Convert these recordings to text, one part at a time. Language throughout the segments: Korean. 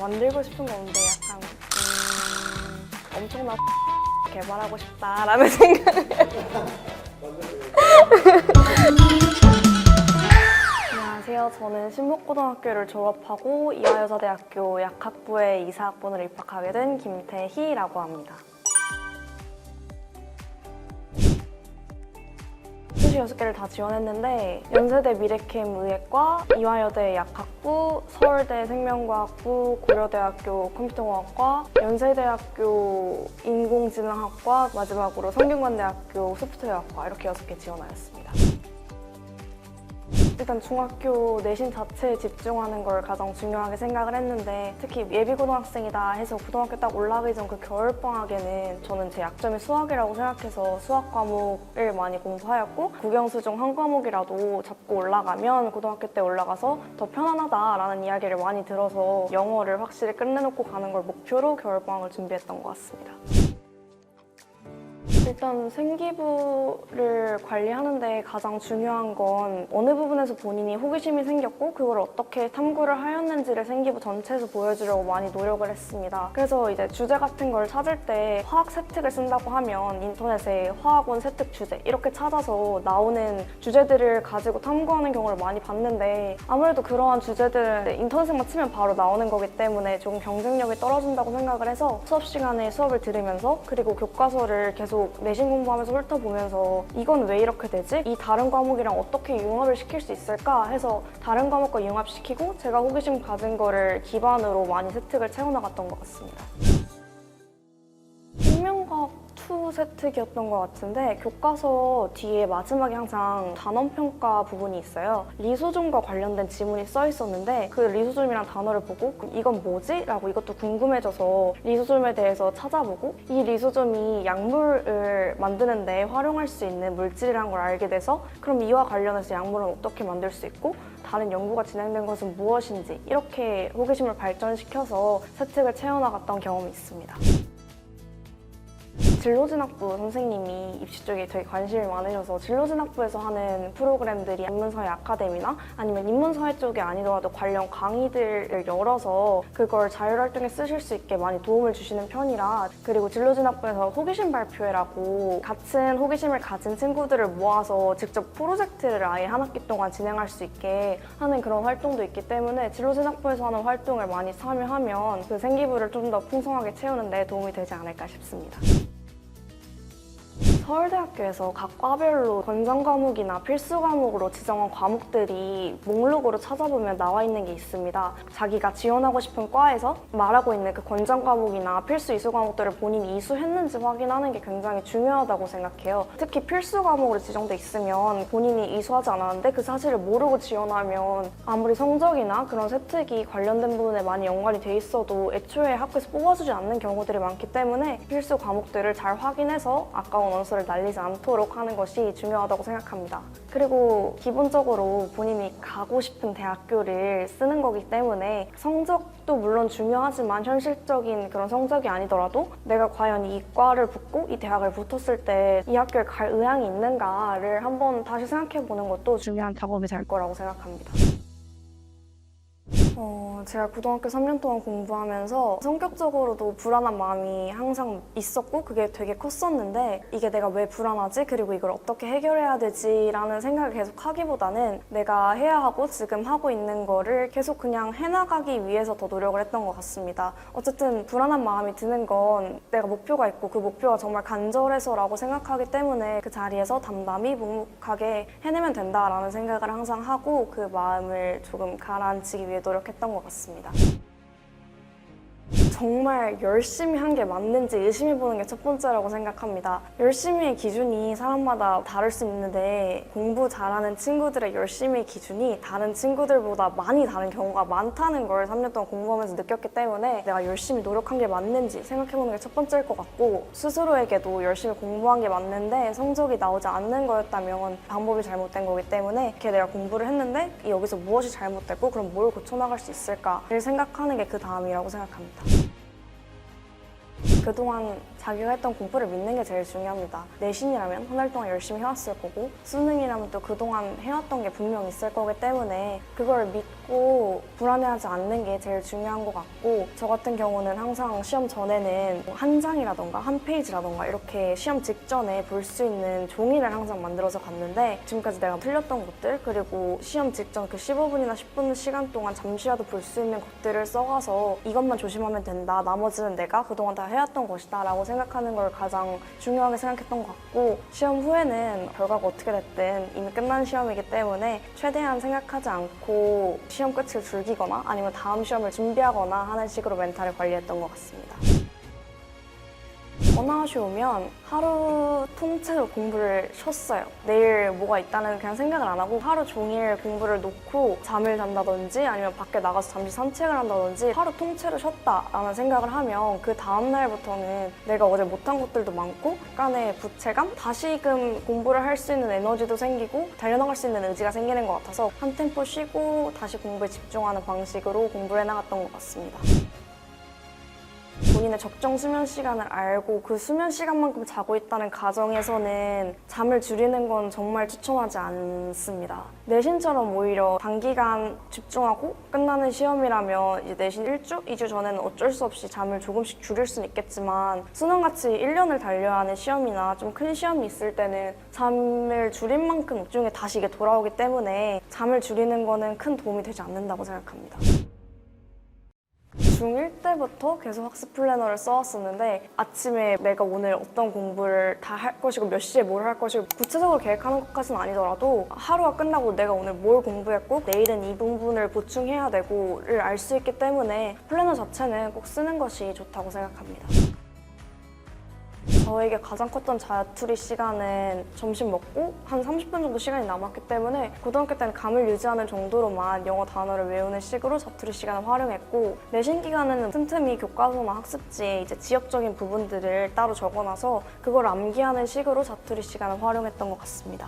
만들고 싶은 거 없는데 약간 엄청난 개발하고 싶다라는 생각을 안녕하세요. 저는 신목고등학교를 졸업하고 이화여자대학교 약학부에 이사학번으로 입학하게 된 김태희라고 합니다. 수시 6개를 다 지원했는데 연세대 미래캠 의학과, 이화여대 약학부, 서울대 생명과학부, 고려대학교 컴퓨터공학과, 연세대학교 인공지능학과, 마지막으로 성균관대학교 소프트웨어학과 이렇게 6개 지원하였습니다. 일단 중학교 내신 자체에 집중하는 걸 가장 중요하게 생각을 했는데 특히 예비고등학생이다 해서 고등학교 딱 올라가기 전 그 겨울방학에는 저는 제 약점이 수학이라고 생각해서 수학 과목을 많이 공부하였고 국영수 중 한 과목이라도 잡고 올라가면 고등학교 때 올라가서 더 편안하다라는 이야기를 많이 들어서 영어를 확실히 끝내놓고 가는 걸 목표로 겨울방학을 준비했던 것 같습니다. 일단 생기부를 관리하는데 가장 중요한 건 어느 부분에서 본인이 호기심이 생겼고 그걸 어떻게 탐구를 하였는지를 생기부 전체에서 보여주려고 많이 노력을 했습니다. 그래서 이제 주제 같은 걸 찾을 때 화학 세특을 쓴다고 하면 인터넷에 화학원 세특 주제 이렇게 찾아서 나오는 주제들을 가지고 탐구하는 경우를 많이 봤는데 아무래도 그러한 주제들은 인터넷에만 치면 바로 나오는 거기 때문에 조금 경쟁력이 떨어진다고 생각을 해서 수업 시간에 수업을 들으면서 그리고 교과서를 계속 내신 공부하면서 훑어보면서 이건 왜 이렇게 되지? 이 다른 과목이랑 어떻게 융합을 시킬 수 있을까? 해서 다른 과목과 융합시키고 제가 호기심 가진 거를 기반으로 많이 세특을 채워나갔던 것 같습니다. 생명과학 2 세특이었던 것 같은데 교과서 뒤에 마지막에 항상 단원평가 부분이 있어요. 리소좀과 관련된 지문이 써 있었는데 그 리소좀이란 단어를 보고 이건 뭐지? 라고 이것도 궁금해져서 리소좀에 대해서 찾아보고 이 리소좀이 약물을 만드는데 활용할 수 있는 물질이라는 걸 알게 돼서 그럼 이와 관련해서 약물은 어떻게 만들 수 있고 다른 연구가 진행된 것은 무엇인지 이렇게 호기심을 발전시켜서 세특을 채워나갔던 경험이 있습니다. 진로진학부 선생님이 입시 쪽에 되게 관심이 많으셔서 진로진학부에서 하는 프로그램들이 인문사회 아카데미나 아니면 인문사회 쪽이 아니더라도 관련 강의들을 열어서 그걸 자율활동에 쓰실 수 있게 많이 도움을 주시는 편이라 그리고 진로진학부에서 호기심 발표회라고 같은 호기심을 가진 친구들을 모아서 직접 프로젝트를 아예 한 학기 동안 진행할 수 있게 하는 그런 활동도 있기 때문에 진로진학부에서 하는 활동을 많이 참여하면 그 생기부를 좀 더 풍성하게 채우는 데 도움이 되지 않을까 싶습니다. 서울대학교에서 각 과별로 권장 과목이나 필수 과목으로 지정한 과목들이 목록으로 찾아보면 나와 있는 게 있습니다. 자기가 지원하고 싶은 과에서 말하고 있는 그 권장 과목이나 필수 이수 과목들을 본인이 이수했는지 확인하는 게 굉장히 중요하다고 생각해요. 특히 필수 과목으로 지정돼 있으면 본인이 이수하지 않았는데 그 사실을 모르고 지원하면 아무리 성적이나 그런 세특이 관련된 부분에 많이 연관이 돼 있어도 애초에 학교에서 뽑아주지 않는 경우들이 많기 때문에 필수 과목들을 잘 확인해서 아까운 원서를 날리지 않도록 하는 것이 중요하다고 생각합니다. 그리고 기본적으로 본인이 가고 싶은 대학교를 쓰는 거기 때문에 성적도 물론 중요하지만 현실적인 그런 성적이 아니더라도 내가 과연 이 과를 붙고 이 대학을 붙었을 때 이 학교에 갈 의향이 있는가를 한번 다시 생각해보는 것도 중요한 작업이 될 거라고 생각합니다. 제가 고등학교 3년 동안 공부하면서 성격적으로도 불안한 마음이 항상 있었고 그게 되게 컸었는데 이게 내가 왜 불안하지? 그리고 이걸 어떻게 해결해야 되지? 라는 생각을 계속 하기보다는 내가 해야 하고 지금 하고 있는 거를 계속 그냥 해나가기 위해서 더 노력을 했던 것 같습니다. 어쨌든 불안한 마음이 드는 건 내가 목표가 있고 그 목표가 정말 간절해서라고 생각하기 때문에 그 자리에서 담담히 묵묵하게 해내면 된다라는 생각을 항상 하고 그 마음을 조금 가라앉히기 위해 노력했던 것 같습니다. 정말 열심히 한 게 맞는지 의심해보는 게 첫 번째라고 생각합니다. 열심히의 기준이 사람마다 다를 수 있는데 공부 잘하는 친구들의 열심히의 기준이 다른 친구들보다 많이 다른 경우가 많다는 걸 3년 동안 공부하면서 느꼈기 때문에 내가 열심히 노력한 게 맞는지 생각해보는 게 첫 번째일 것 같고 스스로에게도 열심히 공부한 게 맞는데 성적이 나오지 않는 거였다면 방법이 잘못된 거기 때문에 이렇게 내가 공부를 했는데 여기서 무엇이 잘못됐고 그럼 뭘 고쳐나갈 수 있을까를 생각하는 게 그 다음이라고 생각합니다. 그동안 자기가 했던 공부를 믿는 게 제일 중요합니다. 내신이라면 한 달 동안 열심히 해왔을 거고 수능이라면 또 그동안 해왔던 게 분명 있을 거기 때문에 그걸 믿고 불안해하지 않는 게 제일 중요한 것 같고 저 같은 경우는 항상 시험 전에는 한 장이라던가 한 페이지라던가 이렇게 시험 직전에 볼 수 있는 종이를 항상 만들어서 갔는데 지금까지 내가 틀렸던 것들 그리고 시험 직전 그 15분이나 10분 시간 동안 잠시라도 볼 수 있는 것들을 써가서 이것만 조심하면 된다. 나머지는 내가 그동안 다 해왔던 것이다 라고 생각하는 걸 가장 중요하게 생각했던 것 같고 시험 후에는 결과가 어떻게 됐든 이미 끝난 시험이기 때문에 최대한 생각하지 않고 시험 끝을 즐기거나 아니면 다음 시험을 준비하거나 하는 식으로 멘탈을 관리했던 것 같습니다. 번아웃이 오면 하루 통째로 공부를 쉬었어요. 내일 뭐가 있다는 그냥 생각을 안 하고 하루 종일 공부를 놓고 잠을 잔다든지 아니면 밖에 나가서 잠시 산책을 한다든지 하루 통째로 쉬었다라는 생각을 하면 그 다음 날부터는 내가 어제 못한 것들도 많고 약간의 부채감? 다시금 공부를 할 수 있는 에너지도 생기고 달려나갈 수 있는 의지가 생기는 것 같아서 한 템포 쉬고 다시 공부에 집중하는 방식으로 공부를 해나갔던 것 같습니다. 본인의 적정 수면 시간을 알고 그 수면 시간만큼 자고 있다는 가정에서는 잠을 줄이는 건 정말 추천하지 않습니다. 내신처럼 오히려 단기간 집중하고 끝나는 시험이라면 이제 내신 1주, 2주 전에는 어쩔 수 없이 잠을 조금씩 줄일 수는 있겠지만 수능같이 1년을 달려야 하는 시험이나 좀 큰 시험이 있을 때는 잠을 줄인 만큼 나중에 다시 이게 돌아오기 때문에 잠을 줄이는 거는 큰 도움이 되지 않는다고 생각합니다. 중1 때부터 계속 학습 플래너를 써왔었는데 아침에 내가 오늘 어떤 공부를 다 할 것이고 몇 시에 뭘 할 것이고 구체적으로 계획하는 것까지는 아니더라도 하루가 끝나고 내가 오늘 뭘 공부했고 내일은 이 부분을 보충해야 되고를 알 수 있기 때문에 플래너 자체는 꼭 쓰는 것이 좋다고 생각합니다. 저에게 가장 컸던 자투리 시간은 점심 먹고 한 30분 정도 시간이 남았기 때문에 고등학교 때는 감을 유지하는 정도로만 영어 단어를 외우는 식으로 자투리 시간을 활용했고 내신 기간에는 틈틈이 교과서나 학습지에 이제 지역적인 부분들을 따로 적어놔서 그걸 암기하는 식으로 자투리 시간을 활용했던 것 같습니다.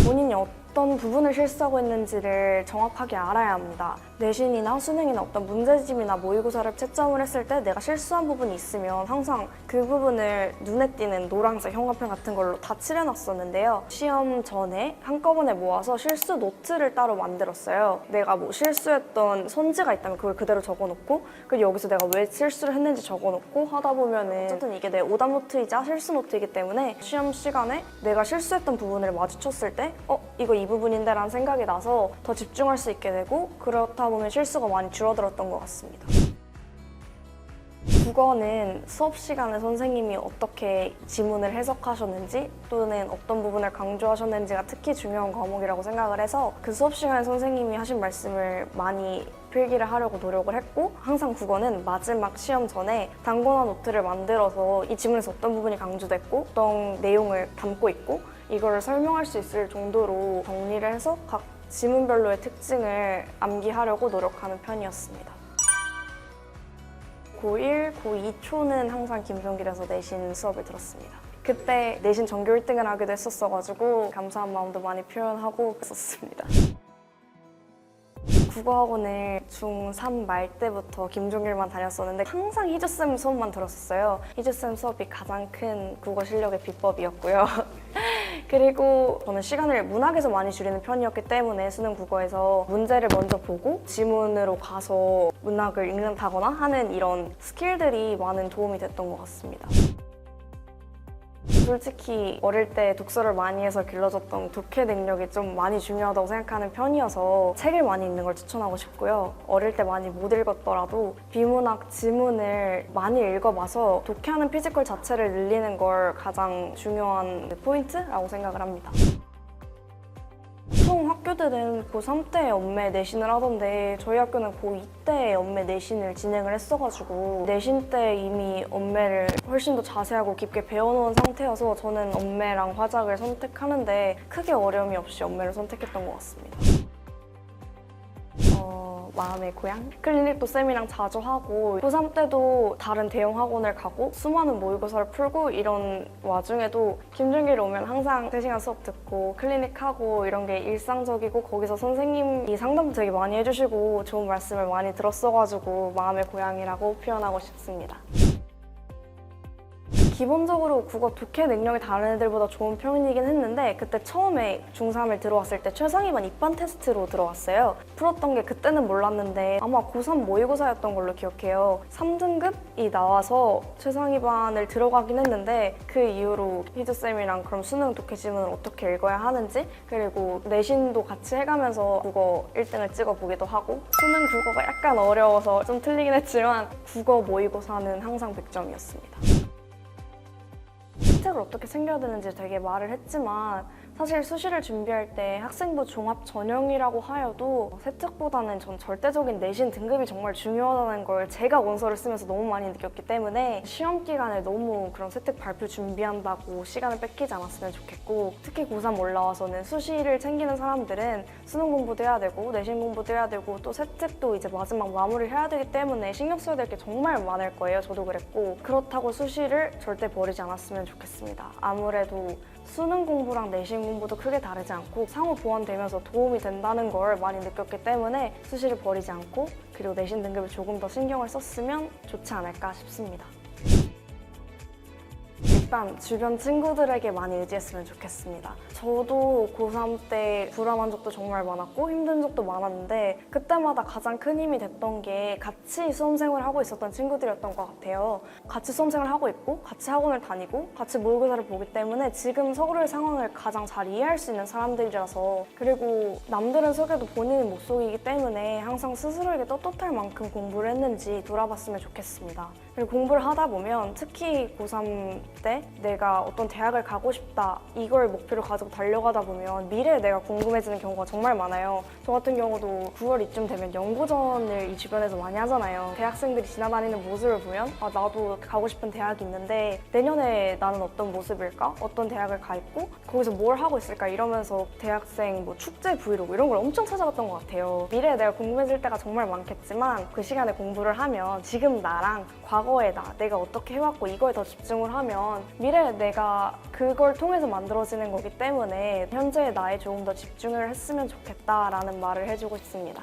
본인이 어떤 부분을 실수하고 있는지를 정확하게 알아야 합니다. 내신이나 수능이나 어떤 문제집이나 모의고사를 채점을 했을 때 내가 실수한 부분이 있으면 항상 그 부분을 눈에 띄는 노란색 형광펜 같은 걸로 다 칠해놨었는데요. 시험 전에 한꺼번에 모아서 실수 노트를 따로 만들었어요. 내가 뭐 실수했던 선지가 있다면 그걸 그대로 적어놓고 그리고 여기서 내가 왜 실수를 했는지 적어놓고 하다 보면은 어쨌든 이게 내 오답 노트이자 실수 노트이기 때문에 시험 시간에 내가 실수했던 부분을 마주쳤을 때 이거 이 부분인데 라는 생각이 나서 더 집중할 수 있게 되고 그렇다 보면 실수가 많이 줄어들었던 것 같습니다. 국어는 수업 시간에 선생님이 어떻게 지문을 해석하셨는지 또는 어떤 부분을 강조하셨는지가 특히 중요한 과목이라고 생각을 해서 그 수업 시간에 선생님이 하신 말씀을 많이 필기를 하려고 노력을 했고 항상 국어는 마지막 시험 전에 단권화 노트를 만들어서 이 지문에서 어떤 부분이 강조됐고 어떤 내용을 담고 있고 이거를 설명할 수 있을 정도로 정리를 해서 각 지문별로의 특징을 암기하려고 노력하는 편이었습니다. 고1, 고2 초는 항상 김종길에서 내신 수업을 들었습니다. 그때 내신 전교 1등을 하기도 했었어가지고 감사한 마음도 많이 표현하고 있었습니다. 국어학원을 중3 말 때부터 김종길만 다녔었는데 항상 희주쌤 수업만 들었었어요. 희주쌤 수업이 가장 큰 국어 실력의 비법이었고요. 그리고 저는 시간을 문학에서 많이 줄이는 편이었기 때문에 수능 국어에서 문제를 먼저 보고 지문으로 가서 문학을 읽는다거나 하는 이런 스킬들이 많은 도움이 됐던 것 같습니다. 솔직히 어릴 때 독서를 많이 해서 길러졌던 독해 능력이 좀 많이 중요하다고 생각하는 편이어서 책을 많이 읽는 걸 추천하고 싶고요. 어릴 때 많이 못 읽었더라도 비문학 지문을 많이 읽어봐서 독해하는 피지컬 자체를 늘리는 걸 가장 중요한 포인트라고 생각을 합니다. 보통 학교들은 고3 때 연매 내신을 하던데 저희 학교는 고2 때 연매 내신을 진행을 했어가지고 내신 때 이미 연매를 훨씬 더 자세하고 깊게 배워놓은 상태여서 저는 연매랑 화작을 선택하는데 크게 어려움이 없이 연매를 선택했던 것 같습니다. 마음의 고향. 클리닉도 쌤이랑 자주 하고 고3 때도 다른 대형 학원을 가고 수많은 모의고사를 풀고 이런 와중에도 김준길 오면 항상 3시간 수업 듣고 클리닉 하고 이런 게 일상적이고 거기서 선생님이 상담도 되게 많이 해주시고 좋은 말씀을 많이 들었어가지고 마음의 고향이라고 표현하고 싶습니다. 기본적으로 국어 독해 능력이 다른 애들보다 좋은 편이긴 했는데 그때 처음에 중3을 들어왔을 때 최상위반 입반 테스트로 들어왔어요. 풀었던 게 그때는 몰랐는데 아마 고3 모의고사였던 걸로 기억해요. 3등급이 나와서 최상위반을 들어가긴 했는데 그 이후로 희주쌤이랑 그럼 수능 독해 지문을 어떻게 읽어야 하는지 그리고 내신도 같이 해가면서 국어 1등을 찍어보기도 하고 수능 국어가 약간 어려워서 좀 틀리긴 했지만 국어 모의고사는 항상 100점이었습니다. 세특을 어떻게 챙겨야 되는지 되게 말을 했지만 사실 수시를 준비할 때 학생부 종합 전형이라고 하여도 세특보다는 전 절대적인 내신 등급이 정말 중요하다는 걸 제가 원서를 쓰면서 너무 많이 느꼈기 때문에 시험 기간에 너무 그런 세특 발표 준비한다고 시간을 뺏기지 않았으면 좋겠고 특히 고3 올라와서는 수시를 챙기는 사람들은 수능 공부도 해야 되고 내신 공부도 해야 되고 또 세특도 이제 마지막 마무리를 해야 되기 때문에 신경 써야 될 게 정말 많을 거예요. 저도 그랬고 그렇다고 수시를 절대 버리지 않았으면 좋겠습니다. 아무래도 수능 공부랑 내신 공부도 크게 다르지 않고 상호 보완되면서 도움이 된다는 걸 많이 느꼈기 때문에 수시를 버리지 않고 그리고 내신 등급을 조금 더 신경을 썼으면 좋지 않을까 싶습니다. 일단 주변 친구들에게 많이 의지했으면 좋겠습니다. 저도 고3 때 불안한 적도 정말 많았고 힘든 적도 많았는데 그때마다 가장 큰 힘이 됐던 게 같이 수험생활을 하고 있었던 친구들이었던 것 같아요. 같이 수험생활을 하고 있고 같이 학원을 다니고 같이 모의고사를 보기 때문에 지금 서로의 상황을 가장 잘 이해할 수 있는 사람들이라서 그리고 남들은 속여도 본인은 못 속이기 때문에 항상 스스로에게 떳떳할 만큼 공부를 했는지 돌아봤으면 좋겠습니다. 그리고 공부를 하다 보면 특히 고3 때 내가 어떤 대학을 가고 싶다 이걸 목표로 가지고 달려가다 보면 미래에 내가 궁금해지는 경우가 정말 많아요. 저 같은 경우도 9월 이쯤 되면 연구전을 이 주변에서 많이 하잖아요. 대학생들이 지나다니는 모습을 보면 아, 나도 가고 싶은 대학이 있는데 내년에 나는 어떤 모습일까? 어떤 대학을 가 있고 거기서 뭘 하고 있을까? 이러면서 대학생 뭐 축제 브이로그 이런 걸 엄청 찾아봤던 것 같아요. 미래에 내가 궁금해질 때가 정말 많겠지만 그 시간에 공부를 하면 지금 나랑 과거의 나, 내가 어떻게 해왔고 이거에 더 집중을 하면 미래에 내가 그걸 통해서 만들어지는 거기 때문에 현재의 나에 조금 더 집중을 했으면 좋겠다라는 말을 해주고 싶습니다.